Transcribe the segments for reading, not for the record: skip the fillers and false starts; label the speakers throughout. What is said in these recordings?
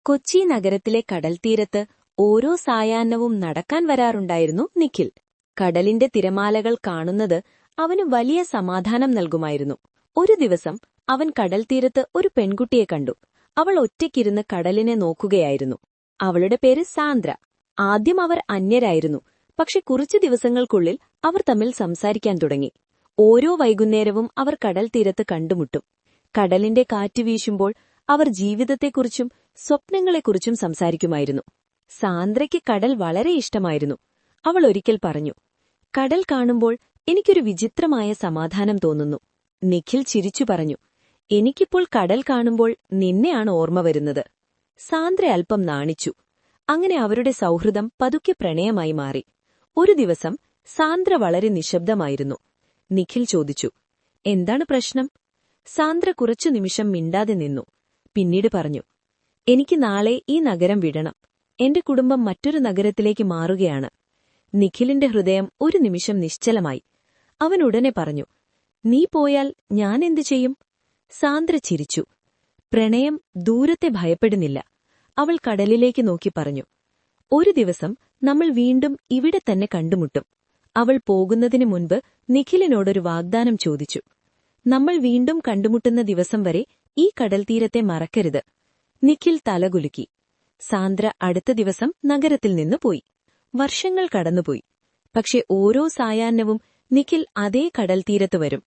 Speaker 1: കൊച്ചി നഗരത്തിലെ കടൽത്തീരത്ത് ഓരോ സായാഹ്നവും നടക്കാൻ വരാറുണ്ടായിരുന്നു നിഖിൽ. കടലിന്റെ തിരമാലകൾ കാണുന്നത് അവന് വലിയ സമാധാനം നൽകുമായിരുന്നു. ഒരു ദിവസം അവൻ കടൽത്തീരത്ത് ഒരു പെൺകുട്ടിയെ കണ്ടു. അവൾ ഒറ്റയ്ക്കിരുന്ന് കടലിനെ നോക്കുകയായിരുന്നു. അവളുടെ പേര് സാന്ദ്ര. ആദ്യം അവർ അന്യരായിരുന്നു. പക്ഷെ കുറച്ചു ദിവസങ്ങൾക്കുള്ളിൽ അവർ തമ്മിൽ സംസാരിക്കാൻ തുടങ്ങി. ഓരോ വൈകുന്നേരവും അവർ കടൽത്തീരത്ത് കണ്ടുമുട്ടും. കടലിന്റെ കാറ്റ് വീശുമ്പോൾ അവർ ജീവിതത്തെക്കുറിച്ചും സ്വപ്നങ്ങളെക്കുറിച്ചും സംസാരിക്കുമായിരുന്നു. സാന്ദ്രയ്ക്ക് കടൽ വളരെ ഇഷ്ടമായിരുന്നു. അവൾ ഒരിക്കൽ പറഞ്ഞു, "കടൽ കാണുമ്പോൾ എനിക്കൊരു വിചിത്രമായ സമാധാനം തോന്നുന്നു." നിഖിൽ ചിരിച്ചു പറഞ്ഞു, "എനിക്കിപ്പോൾ കടൽ കാണുമ്പോൾ നിന്നെയാണ് ഓർമ്മ വരുന്നത്." സാന്ദ്ര അല്പം നാണിച്ചു. അങ്ങനെ അവരുടെ സൗഹൃദം പതുക്കെ പ്രണയമായി മാറി. ഒരു ദിവസം സാന്ദ്ര വളരെ നിശബ്ദമായിരുന്നു. നിഖിൽ ചോദിച്ചു, "എന്താണ് പ്രശ്നം?" സാന്ദ്ര കുറച്ചു നിമിഷം മിണ്ടാതെ നിന്നു. പിന്നീട് പറഞ്ഞു, "എനിക്ക് നാളെ ഈ നഗരം വിടണം. എന്റെ കുടുംബം മറ്റൊരു നഗരത്തിലേക്ക് മാറുകയാണ്." നിഖിലിന്റെ ഹൃദയം ഒരു നിമിഷം നിശ്ചലമായി. അവൻ ഉടനെ പറഞ്ഞു, "നീ പോയാൽ ഞാൻ എന്തു ചെയ്യും?" സാന്ദ്ര ചിരിച്ചു. "പ്രണയം ദൂരത്തെ ഭയപ്പെടുന്നില്ല." അവൾ കടലിലേക്ക് നോക്കി പറഞ്ഞു, "ഒരു ദിവസം നമ്മൾ വീണ്ടും ഇവിടെ തന്നെ കണ്ടുമുട്ടും." അവൾ പോകുന്നതിനു മുൻപ് നിഖിലിനോടൊരു വാഗ്ദാനം ചോദിച്ചു. "നമ്മൾ വീണ്ടും കണ്ടുമുട്ടുന്ന ദിവസം വരെ ഈ കടൽത്തീരത്തെ മറക്കരുത്." നിഖിൽ തലകുലുക്കി. സാന്ദ്ര അടുത്ത ദിവസം നഗരത്തിൽ നിന്ന് പോയി. വർഷങ്ങൾ കടന്നുപോയി. പക്ഷെ ഓരോ സായാഹ്നവും നിഖിൽ അതേ കടൽത്തീരത്ത് വരും.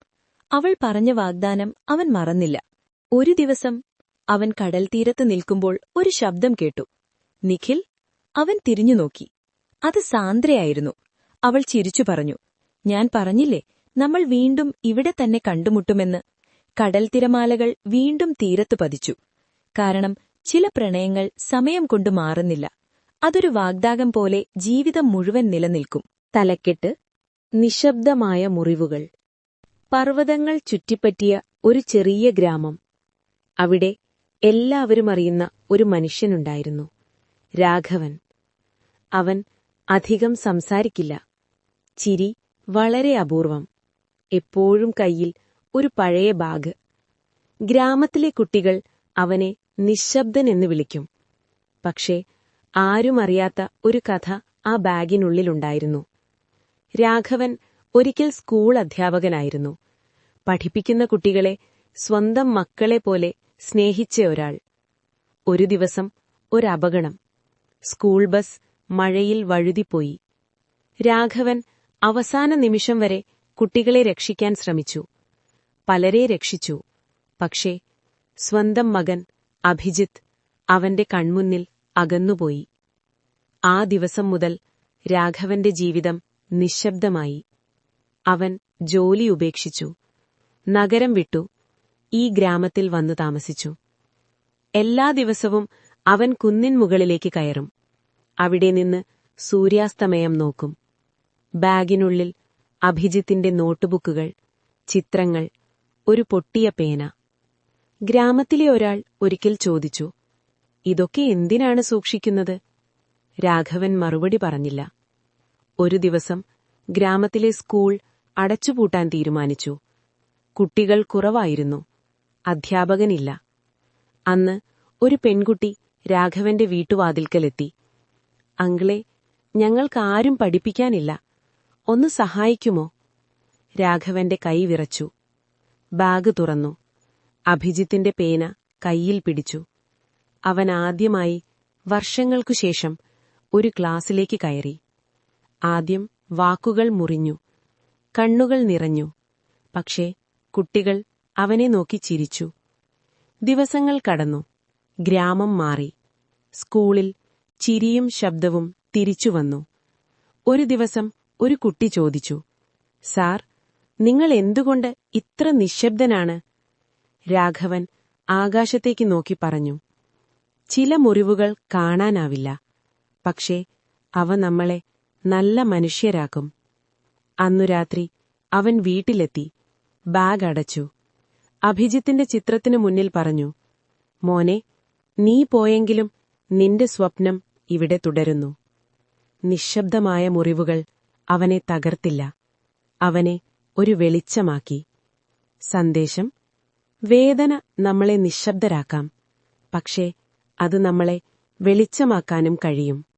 Speaker 1: അവൾ പറഞ്ഞ വാഗ്ദാനം അവൻ മറന്നില്ല. ഒരു ദിവസം അവൻ കടൽത്തീരത്ത് നിൽക്കുമ്പോൾ ഒരു ശബ്ദം കേട്ടു. "നിഖിൽ?" അവൻ തിരിഞ്ഞുനോക്കി. അത് സാന്ദ്രയായിരുന്നു. അവൾ ചിരിച്ചു പറഞ്ഞു, "ഞാൻ പറഞ്ഞില്ലേ, നമ്മൾ വീണ്ടും ഇവിടെ തന്നെ കണ്ടുമുട്ടുമെന്ന്." കടൽത്തിരമാലകൾ വീണ്ടും തീരത്തു പതിച്ചു. കാരണം ചില പ്രണയങ്ങൾ സമയം കൊണ്ട് മാറുന്നില്ല. അതൊരു വാഗ്ദാനം പോലെ ജീവിതം മുഴുവൻ നിലനിൽക്കും. തലക്കെട്ട്: നിശബ്ദമായ മുറിവുകൾ. പർവ്വതങ്ങൾ ചുറ്റിപ്പറ്റിയ ഒരു ചെറിയ ഗ്രാമം. അവിടെ എല്ലാവരും അറിയുന്ന ഒരു മനുഷ്യനുണ്ടായിരുന്നു, രാഘവൻ. അവൻ അധികം സംസാരിക്കില്ല. ചിരി വളരെ അപൂർവം. എപ്പോഴും കയ്യിൽ ഒരു പഴയ ബാഗ്. ഗ്രാമത്തിലെ കുട്ടികൾ അവനെ നിശബ്ദനെന്ന് വിളിക്കും. പക്ഷേ ആരും അറിയാത്ത ഒരു കഥ ആ ബാഗിനുള്ളിലുണ്ടായിരുന്നു. രാഘവൻ ഒരിക്കൽ സ്കൂൾ അധ്യാപകനായിരുന്നു. പഠിപ്പിക്കുന്ന കുട്ടികളെ സ്വന്തം മക്കളെ പോലെ സ്നേഹിച്ച ഒരാൾ. ഒരു ദിവസം ഒരപകടം. സ്കൂൾ ബസ് മഴയിൽ വഴുതിപ്പോയി. രാഘവൻ അവസാന നിമിഷം വരെ കുട്ടികളെ രക്ഷിക്കാൻ ശ്രമിച്ചു. പലരെ രക്ഷിച്ചു. പക്ഷേ സ്വന്തം മകൻ അഭിജിത്ത് അവന്റെ കൺമുന്നിൽ അകന്നുപോയി. ആ ദിവസം മുതൽ രാഘവന്റെ ജീവിതം നിശബ്ദമായി. അവൻ ജോലി ഉപേക്ഷിച്ചു. നഗരം വിട്ടു. ഈ ഗ്രാമത്തിൽ വന്നു താമസിച്ചു. എല്ലാ ദിവസവും അവൻ കുന്നിൻ മുകളിലേക്ക് കയറും. അവിടെ നിന്ന് സൂര്യാസ്തമയം നോക്കും. ബാഗിനുള്ളിൽ അഭിജിത്തിന്റെ നോട്ടുബുക്കുകൾ, ചിത്രങ്ങൾ, ഒരു പൊട്ടിയ പേന. ഗ്രാമത്തിലെ ഒരാൾ ഒരിക്കൽ ചോദിച്ചു, "ഇതൊക്കെ എന്തിനാണ് സൂക്ഷിക്കുന്നത്?" രാഘവൻ മറുപടി പറഞ്ഞില്ല. ഒരു ദിവസം ഗ്രാമത്തിലെ സ്കൂൾ അടച്ചുപൂട്ടാൻ തീരുമാനിച്ചു. കുട്ടികൾ കുറവായിരുന്നു. അധ്യാപകനില്ല. അന്ന് ഒരു പെൺകുട്ടി രാഘവന്റെ വീട്ടുവാതിൽക്കലെത്തി. "അങ്കിളേ, ഞങ്ങൾക്കാരും പഠിപ്പിക്കാനില്ല. ഒന്ന് സഹായിക്കുമോ?" രാഘവന്റെ കൈ വിറച്ചു. ബാഗ് തുറന്നു. അഭിജിത്തിന്റെ പേന കൈയിൽ പിടിച്ചു. അവൻ ആദ്യമായി വർഷങ്ങൾക്കുശേഷം ഒരു ക്ലാസ്സിലേക്ക് കയറി. ആദ്യം വാക്കുകൾ മുറിഞ്ഞു, കണ്ണുകൾ നിറഞ്ഞു. പക്ഷേ കുട്ടികൾ അവനെ നോക്കി ചിരിച്ചു. ദിവസങ്ങൾ കടന്നു. ഗ്രാമം മാറി. സ്കൂളിൽ ചിരിയും ശബ്ദവും തിരിച്ചുവന്നു. ഒരു ദിവസം ഒരു കുട്ടി ചോദിച്ചു, "സാർ, നിങ്ങൾ എന്തുകൊണ്ട് ഇത്ര നിശബ്ദനാണ്?" രാഘവൻ ആകാശത്തേക്ക് നോക്കി പറഞ്ഞു, "ചില മുറിവുകൾ കാണാനാവില്ല. പക്ഷേ അവ നമ്മളെ നല്ല മനുഷ്യരാക്കും." അന്നു രാത്രി അവൻ വീട്ടിലെത്തി. ബാഗ് അടച്ചു. അഭിജിത്തിന്റെ ചിത്രത്തിനു മുന്നിൽ പറഞ്ഞു, "മോനെ, നീ പോയെങ്കിലും നിന്റെ സ്വപ്നം ഇവിടെ തുടരുന്നു." നിശബ്ദമായ മുറിവുകൾ അവനെ തകർത്തില്ല. അവനെ ഒരു വെളിച്ചമാക്കി. സന്ദേശം: വേദന നമ്മളെ നിശബ്ദരാക്കാം, പക്ഷേ
Speaker 2: അത് നമ്മളെ വെളിച്ചമാക്കാനും കഴിയും.